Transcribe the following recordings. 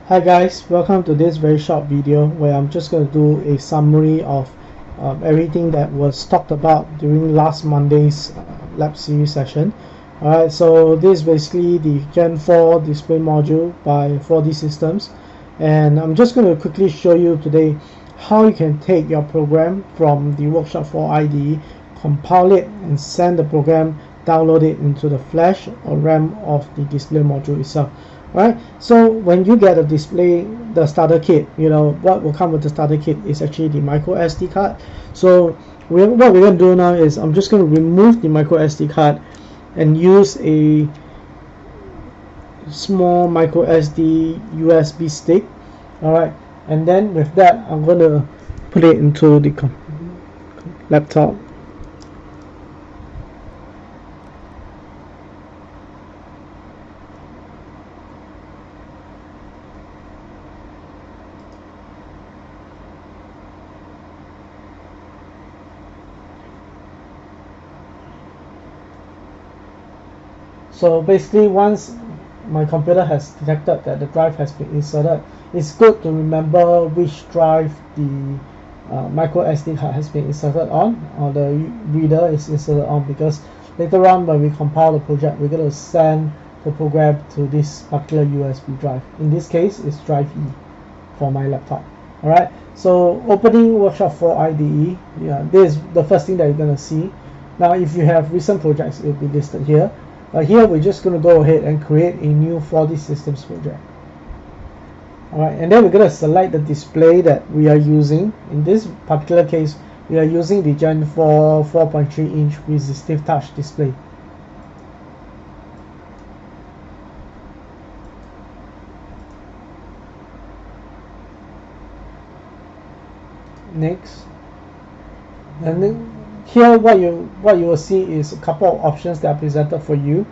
Hi guys, welcome to this very short video where I'm just going to do a summary of everything that was talked about during last Monday's lab series session. Alright, so this is basically the Gen 4 display module by 4D Systems, and I'm just going to quickly show you today how you can take your program from the Workshop 4 IDE, compile it and send the program, download it into the flash or RAM of the display module itself. Right, so when you get a display, the starter kit, what will come with the starter kit is actually the micro SD card. So what we're going to do now is I'm just going to remove the micro SD card and use a small micro SD USB stick. Alright, and then with that I'm going to put it into the laptop. So basically, once my computer has detected that the drive has been inserted, it's good to remember which drive the micro SD card has been inserted on, or the reader is inserted on, because later on when we compile the project, we're going to send the program to this particular USB drive. In this case, it's drive E for my laptop. Alright, so opening Workshop 4 IDE, this is the first thing that you're going to see. Now if you have recent projects, it will be listed here. Here we're just going to go ahead and create a new 4D Systems project. Alright, and then we're going to select the display that we are using. In this particular case, we are using the Gen 4 4.3 inch resistive touch display. Next, and then here what you will see is a couple of options that are presented for you.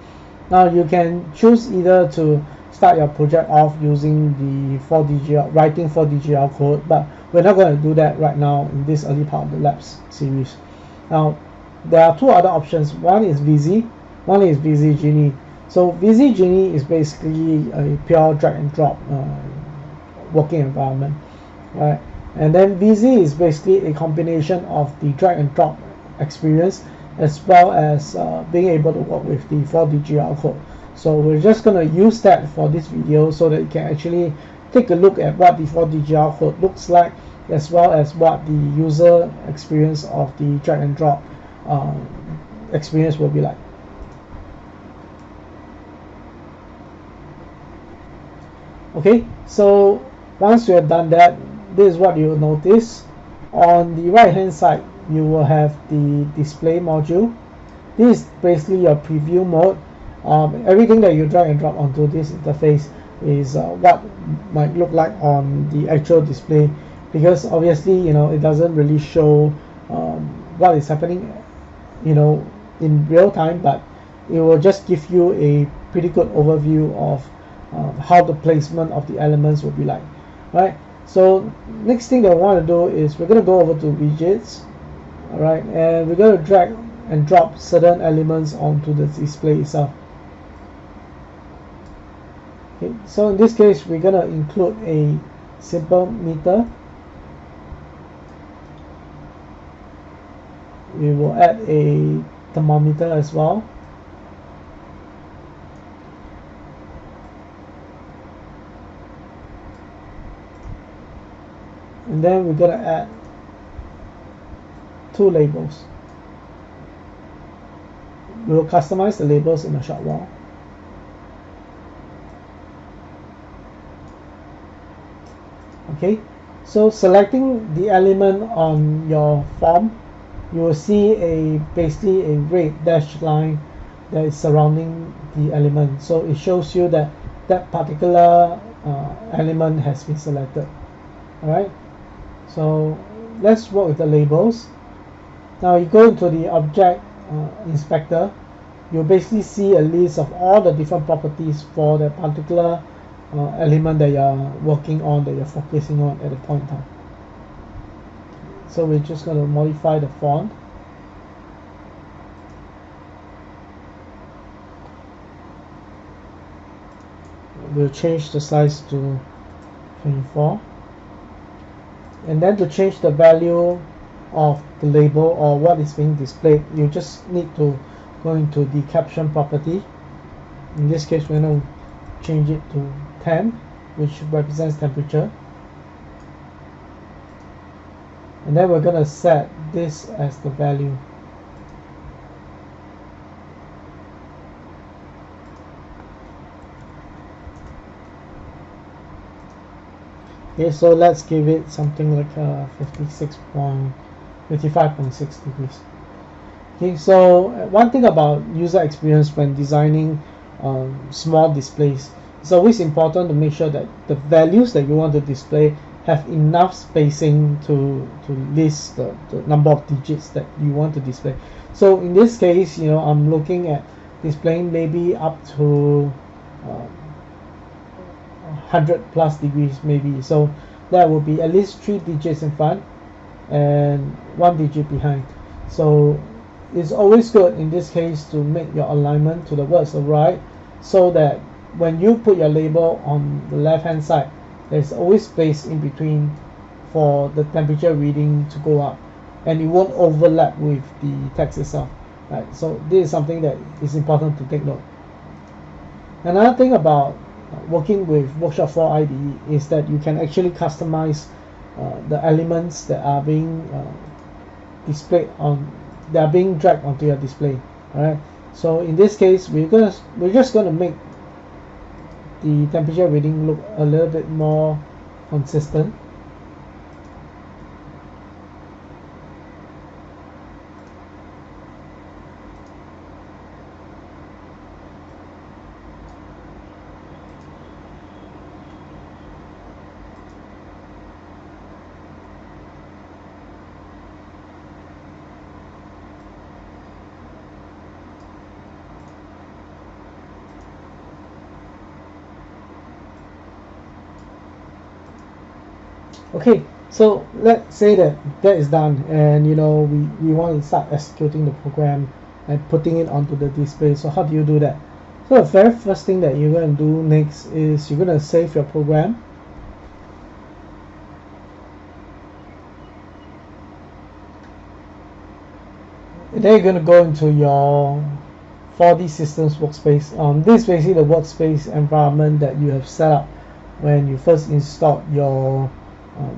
Now you can choose either to start your project off using the 4DGL, writing 4DGL code, but we're not going to do that right now in this early part of the labs series. Now there are two other options. One is VZ, one is VZ Genie. So VZ Genie is basically a pure drag and drop working environment, right? And then VZ is basically a combination of the drag and drop experience as well as being able to work with the 4DGL code. So we're just going to use that for this video so that you can actually take a look at what the 4DGL code looks like, as well as what the user experience of the drag and drop experience will be like. Okay, so once you have done that, this is what you will notice. On the right hand side, you will have the display module. This is basically your preview mode. Everything that you drag and drop onto this interface is what might look like on the actual display, because obviously it doesn't really show what is happening in real time, but it will just give you a pretty good overview of how the placement of the elements will be like, right? So next thing that I want to do is we're going to go over to widgets. Alright, and we're going to drag and drop certain elements onto the display itself. Okay, so in this case, we're going to include a simple meter. We will add a thermometer as well. And then we're going to add two labels. We will customize the labels in a short while. Okay, so selecting the element on your form, you will see basically a red dashed line that is surrounding the element. So it shows you that that particular element has been selected. Alright, so let's work with the labels. Now you go into the object inspector, you'll basically see a list of all the different properties for the particular element that you're working on, that you're focusing on at the point in time. So we're just going to modify the font. We'll change the size to 24. And then to change the value of the label or what is being displayed, you just need to go into the caption property. In this case, we're going to change it to 10, which represents temperature. And then we're going to set this as the value. Okay, so let's give it something like 55.6 degrees. Okay, so one thing about user experience when designing small displays, it's always important to make sure that the values that you want to display have enough spacing to list the number of digits that you want to display. So in this case, you know, I'm looking at displaying maybe up to 100 plus degrees maybe, so that will be at least 3 digits in front and 1 digit behind. So it's always good in this case to make your alignment to the words to the right, so that when you put your label on the left hand side, there's always space in between for the temperature reading to go up, and it won't overlap with the text itself, right? So this is something that is important to take note. Another thing about working with Workshop 4 IDE is that you can actually customize the elements that are being displayed on, that are being dragged onto your display. All right. So in this case, we're just going to make the temperature reading look a little bit more consistent. Okay, so let's say that is done, and you know we want to start executing the program and putting it onto the display. So how do you do that? So the very first thing that you're going to do next is you're going to save your program. And then you're going to go into your 4D Systems workspace. This is basically the workspace environment that you have set up when you first installed your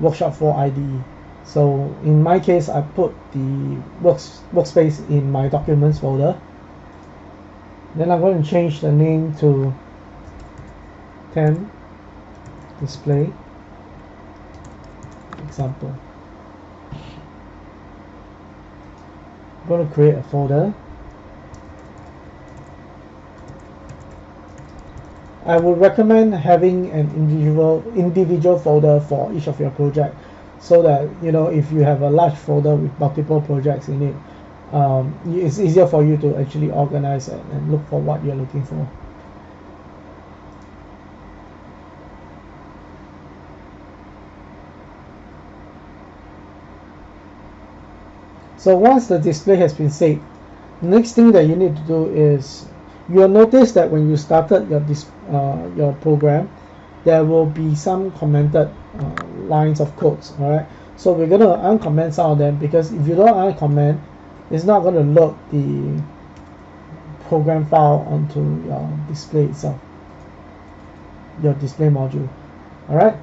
Workshop 4 IDE. So in my case, I put the workspace in my documents folder. Then I'm going to change the name to 10 display example. I'm going to create a folder. I would recommend having an individual folder for each of your project, so that you know if you have a large folder with multiple projects in it, it's easier for you to actually organize it and look for what you're looking for. So once the display has been saved, the next thing that you need to do is, you'll notice that when you started your program, there will be some commented lines of codes. All right, so we're going to uncomment some of them, because if you don't uncomment, it's not going to load the program file onto your display itself, your display module. All right.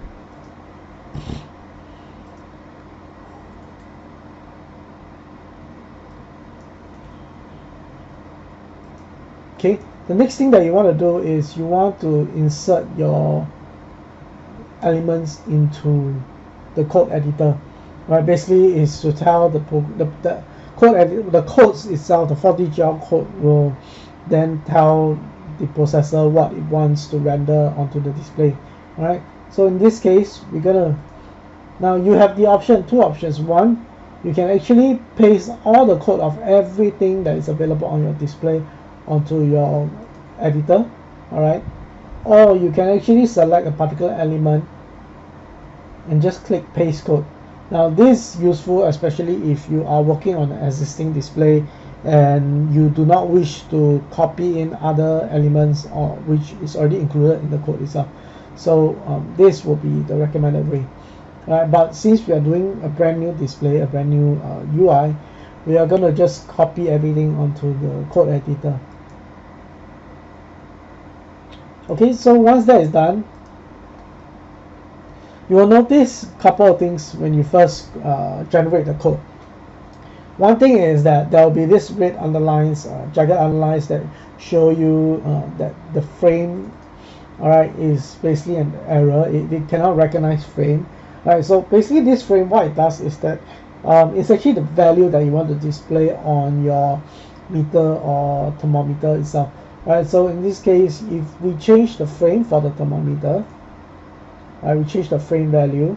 Okay, the next thing that you want to do is you want to insert your elements into the code editor. Right, basically is to tell the codes itself, the 4DGL code will then tell the processor what it wants to render onto the display. All right, so in this case, we're gonna, now you have the option, two options. One, you can actually paste all the code of everything that is available on your display onto your editor. All right, or you can actually select a particular element and just click paste code. Now this is useful especially if you are working on an existing display and you do not wish to copy in other elements or which is already included in the code itself. So this will be the recommended way. But since we are doing a brand new display, a brand new UI, we are going to just copy everything onto the code editor. Okay, so once that is done, you will notice a couple of things when you first generate the code. One thing is that there will be this red underlines, jagged underlines that show you that the frame, alright, is basically an error. It cannot recognize frame. Alright, so basically this frame, what it does is that it's actually the value that you want to display on your meter or thermometer itself. Alright, so in this case, if we change the frame for the thermometer, we change the frame value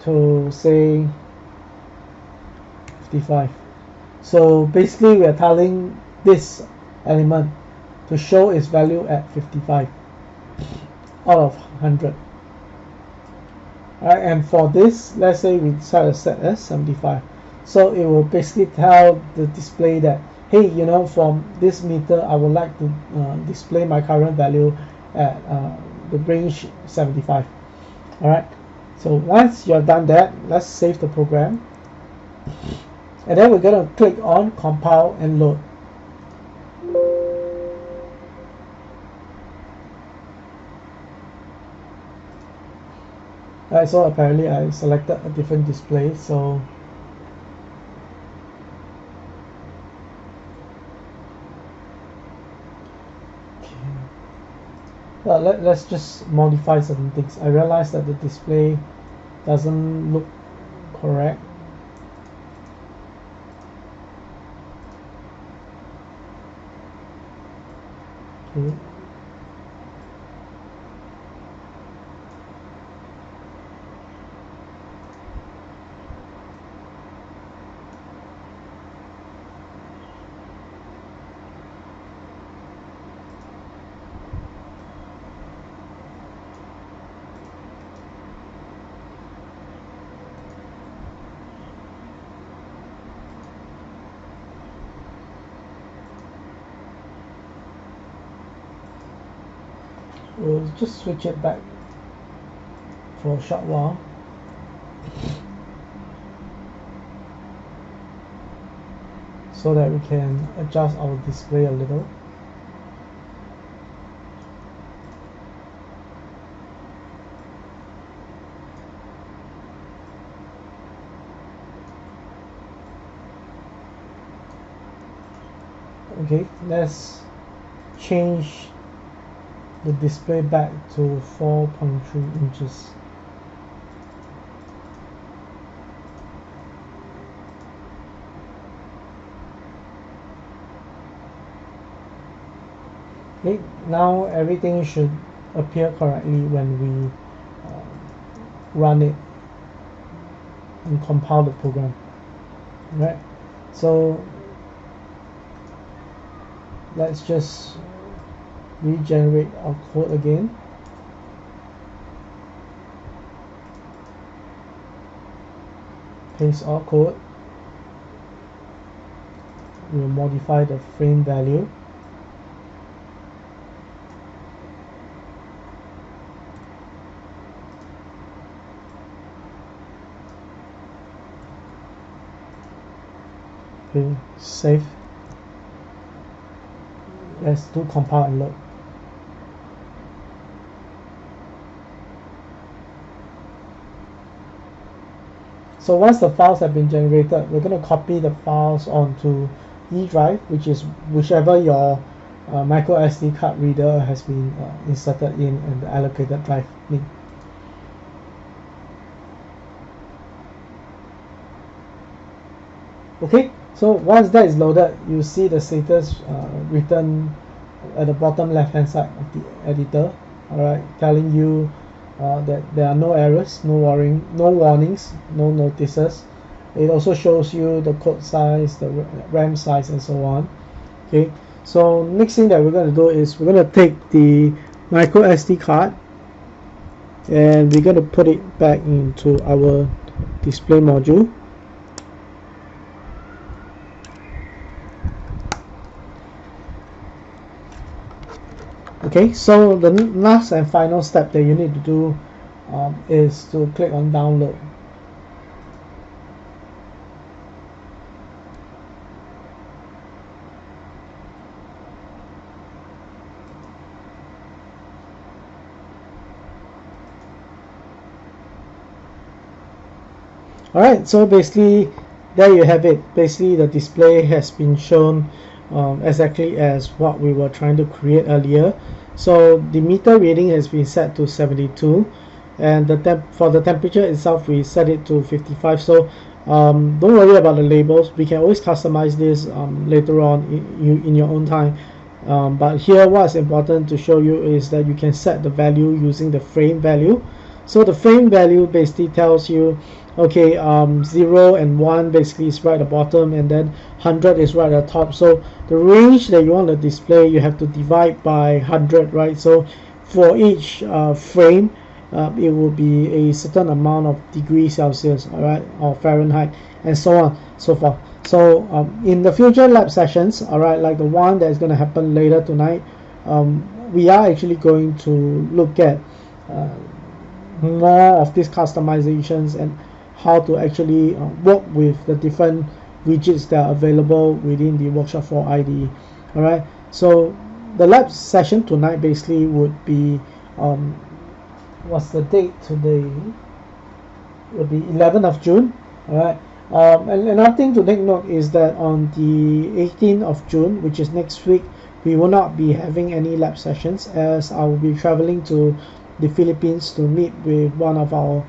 to say 55. So basically we are telling this element to show its value at 55 out of 100. And for this, let's say we set a set as 75. So it will basically tell the display that, hey, you know, from this meter I would like to display my current value at the range 75. Alright, so once you've done that, let's save the program, and then we're going to click on compile and load. Alright, so apparently I selected a different display, so well, let's just modify certain things. I realized that the display doesn't look correct. Okay. We'll just switch it back for a short while. So that we can adjust our display a little. Okay, let's change the display back to 4.3 inches. Okay, now everything should appear correctly when we run it and compile the program. Right, so let's just regenerate our code again. Paste our code. We'll modify the frame value. Okay, save. Let's do compile and load. So once the files have been generated, we're going to copy the files onto E drive, which is whichever your micro SD card reader has been inserted in the allocated drive link. Okay, so once that is loaded, you see the status written at the bottom left hand side of the editor, alright, telling you that there are no errors, no warnings, no notices. It also shows you the code size, the RAM size, and so on. Okay, so next thing that we're going to do is we're going to take the micro SD card and we're going to put it back into our display module. Okay, so the last and final step that you need to do is to click on download. Alright, so basically there you have it. Basically the display has been shown exactly as what we were trying to create earlier. So the meter reading has been set to 72, and for the temperature itself we set it to 55. So don't worry about the labels. We can always customize this later on in your own time. But here what's important to show you is that you can set the value using the frame value. So the frame value basically tells you, okay, 0 and 1 basically is right at the bottom, and then 100 is right at the top. So the range that you want to display, you have to divide by 100, right? So for each frame, it will be a certain amount of degrees Celsius, all right, or Fahrenheit, and so on, so forth. So in the future lab sessions, all right, like the one that is going to happen later tonight, we are actually going to look at more of these customizations and how to actually work with the different widgets that are available within the Workshop 4 IDE. Alright, so the lab session tonight basically would be, what's the date today? It would be 11th of June. Alright, and another thing to take note is that on the 18th of June, which is next week, we will not be having any lab sessions, as I will be traveling to the Philippines to meet with one of our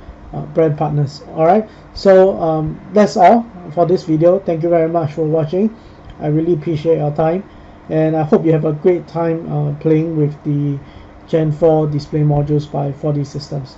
brand partners. Alright, so that's all for this video. Thank you very much for watching. I really appreciate your time, and I hope you have a great time playing with the Gen 4 display modules by 4D Systems.